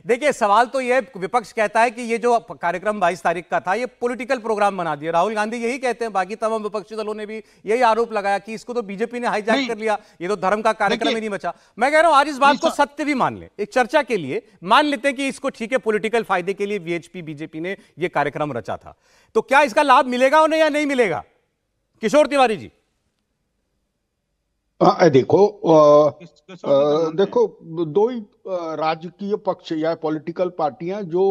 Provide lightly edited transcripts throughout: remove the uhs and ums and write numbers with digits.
देखिए सवाल तो ये विपक्ष कहता है कि ये जो कार्यक्रम 22 तारीख का था ये पॉलिटिकल प्रोग्राम बना दिया। राहुल गांधी यही कहते हैं, बाकी तमाम विपक्षी दलों ने भी यही आरोप लगाया कि इसको तो बीजेपी ने हाईजैक कर लिया, ये तो धर्म का कार्यक्रम ही नहीं बचा। मैं कह रहा हूं आज इस बात को सत्य भी मान ले, एक चर्चा के लिए मान लेते हैं कि इसको ठीक है पॉलिटिकल फायदे के लिए वीएचपी बीजेपी ने ये कार्यक्रम रचा था, तो क्या इसका लाभ मिलेगा उन्हें या नहीं मिलेगा? किशोर तिवारी जी। देखो दो ही राजकीय पक्ष या पॉलिटिकल पार्टियां जो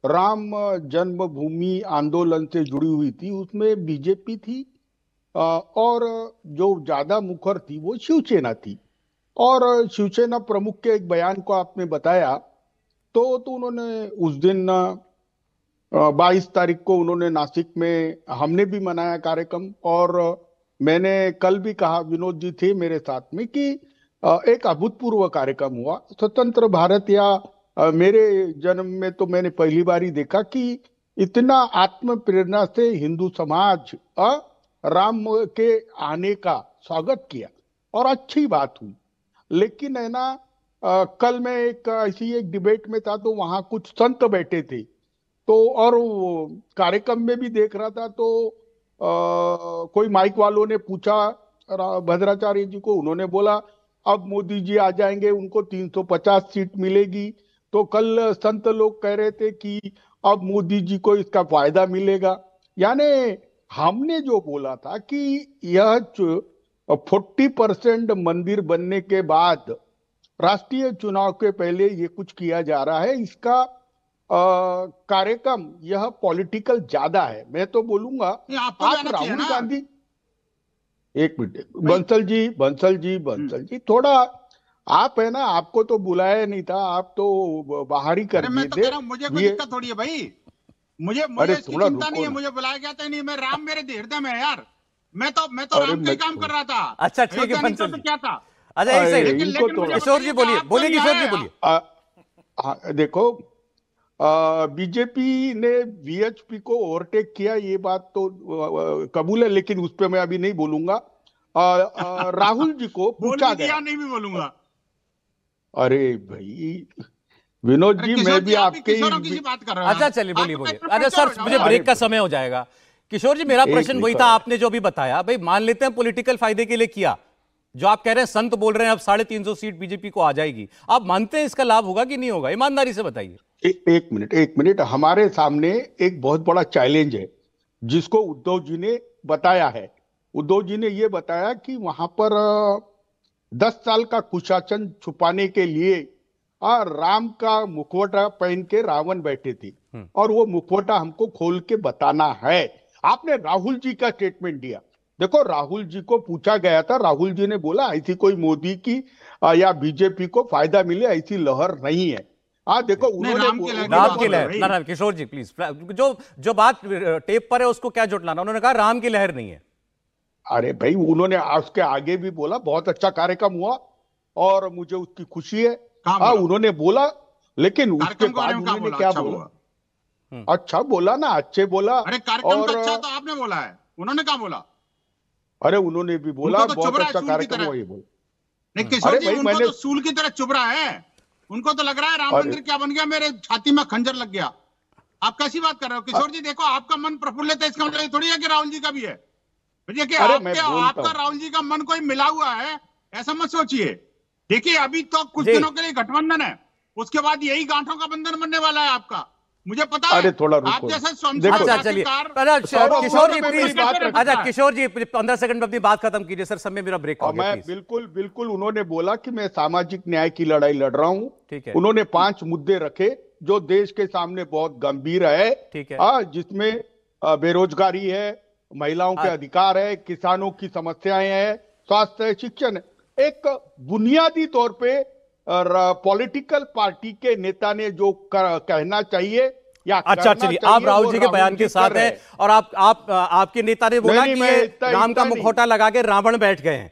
राम जन्मभूमि आंदोलन से जुड़ी हुई थी, उसमें बीजेपी थी और जो ज्यादा मुखर थी वो शिवसेना थी। और शिवसेना प्रमुख के एक बयान को आपने बताया तो उन्होंने उस दिन 22 तारीख को उन्होंने नासिक में, हमने भी मनाया कार्यक्रम, और मैंने कल भी कहा, विनोद जी थे मेरे साथ में, कि एक अभूतपूर्व कार्यक्रम हुआ। स्वतंत्र भारत या मेरे जन्म में तो मैंने पहली बार ही देखा कि इतना आत्म प्रेरणा से हिंदू समाज राम के आने का स्वागत किया और अच्छी बात हुई। लेकिन है ना, कल मैं ऐसी एक डिबेट में था तो वहां कुछ संत बैठे थे, तो और कार्यक्रम में भी देख रहा था तो कोई माइक वालों ने पूछा भद्राचार्य जी को, उन्होंने बोला अब मोदी जी आ जाएंगे उनको 350 सीट मिलेगी। तो कल संत लोग कह रहे थे कि अब मोदी जी को इसका फायदा मिलेगा। यानी हमने जो बोला था कि यह 40% मंदिर बनने के बाद राष्ट्रीय चुनाव के पहले ये कुछ किया जा रहा है, इसका कार्यक्रम यह पॉलिटिकल ज्यादा है। मैं तो बोलूंगा आप राहुल गांधी, एक मिनट बंसल जी थोड़ा, आप है ना, आपको तो बुलाया नहीं था, आप तो बाहर ही कर दिए थे। मुझे कोई दिक्कत थोड़ी है भाई, मुझे इसकी चिंता नहीं है, मुझे बुलाया गया था नहीं, मैं राम मेरे हृदय में है यार, मैं तो राम का ही काम कर रहा था। अच्छा ठीक है बंसल जी, क्या था? अच्छा किशोर जी बोलिए किशोर जी बोलिए। देखो बीजेपी ने वीएचपी को ओवरटेक किया, ये बात तो कबूल है, लेकिन उस पर मैं अभी नहीं बोलूंगा। राहुल जी को पूछा गया, नहीं भी बोलूंगा। अरे भाई विनोद जी, मैं भी आपके की बात कर रहा हूं। अच्छा चलिए बोलिए। अच्छा सर, मुझे ब्रेक का समय हो जाएगा। किशोर जी, मेरा प्रश्न वही था, आपने जो भी बताया, भाई मान लेते हैं पॉलिटिकल फायदे के लिए किया, जो आप कह रहे हैं संत बोल रहे हैं अब 350 सीट बीजेपी को आ जाएगी, आप मानते हैं इसका लाभ होगा कि नहीं होगा? ईमानदारी से बताइए। एक मिनट, हमारे सामने एक बहुत बड़ा चैलेंज है जिसको उद्धव जी ने बताया है। उद्धव जी ने यह बताया कि वहां पर 10 साल का कुशासन छुपाने के लिए राम का मुखवटा पहन के रावण बैठे थे, और वो मुखवटा हमको खोल के बताना है। आपने राहुल जी का स्टेटमेंट दिया, देखो राहुल जी को पूछा गया था, राहुल जी ने बोला ऐसी कोई मोदी की या बीजेपी को फायदा मिले ऐसी लहर नहीं है। देखो उन्होंने राम की लहर ना, किशोर जी प्लीज, जो बात टेप पर है उसको क्या जुटलाना, उन्होंने कहा राम की लहर नहीं है। अरे भाई, उन्होंने उसके आगे भी बोला बहुत अच्छा कार्यक्रम हुआ और मुझे उसकी खुशी है, उन्होंने बोला, लेकिन उसके बाद उन्होंने क्या बोला? अच्छा बोला ना, अच्छे बोला। अरे कार्यक्रम अच्छा तो आपने बोला है, उन्होंने क्या बोला? अरे उन्होंने भी बोला बहुत अच्छा कार्यक्रम हुआ, ये बोला। नहीं किशोर जी, उनको तो सूल की तरह चुभ रहा है, उनको तो लग रहा है राम मंदिर क्या बन गया, मेरे छाती में खंजर लग गया। आप कैसी बात कर रहे हो किशोर जी? देखो आपका मन प्रफुल्लित है, इसका मतलब थोड़ी है कि राहुल जी का भी है। देखिए आपका राहुल जी का मन कोई मिला हुआ है ऐसा मत सोचिए। देखिए अभी तो कुछ दिनों के लिए गठबंधन है, उसके बाद यही गांठों का बंधन बनने वाला है आपका, मुझे पता है। थोड़ा आप जैसे अच्छा चलिए किशोर जी प्लीज, अच्छा किशोर जी 15 सेकंड में अपनी बात खत्म कीजिए सर, समय मेरा ब्रेक हो गया। मैं बिल्कुल उन्होंने बोला कि मैं सामाजिक न्याय की लड़ाई लड़ रहा हूं। ठीक है, उन्होंने 5 मुद्दे रखे जो देश के सामने बहुत गंभीर है। ठीक है, जिसमें बेरोजगारी है, महिलाओं के अधिकार है, किसानों की समस्याएं है, स्वास्थ्य है, शिक्षण है। एक बुनियादी तौर पे पॉलिटिकल पार्टी के नेता ने जो कहना चाहिए या अच्छा चलिए, आप राहुल जी के बयान के साथ हैं और आपके नेता ने बोला कि राम का मुखौटा लगा के रावण बैठ गए हैं,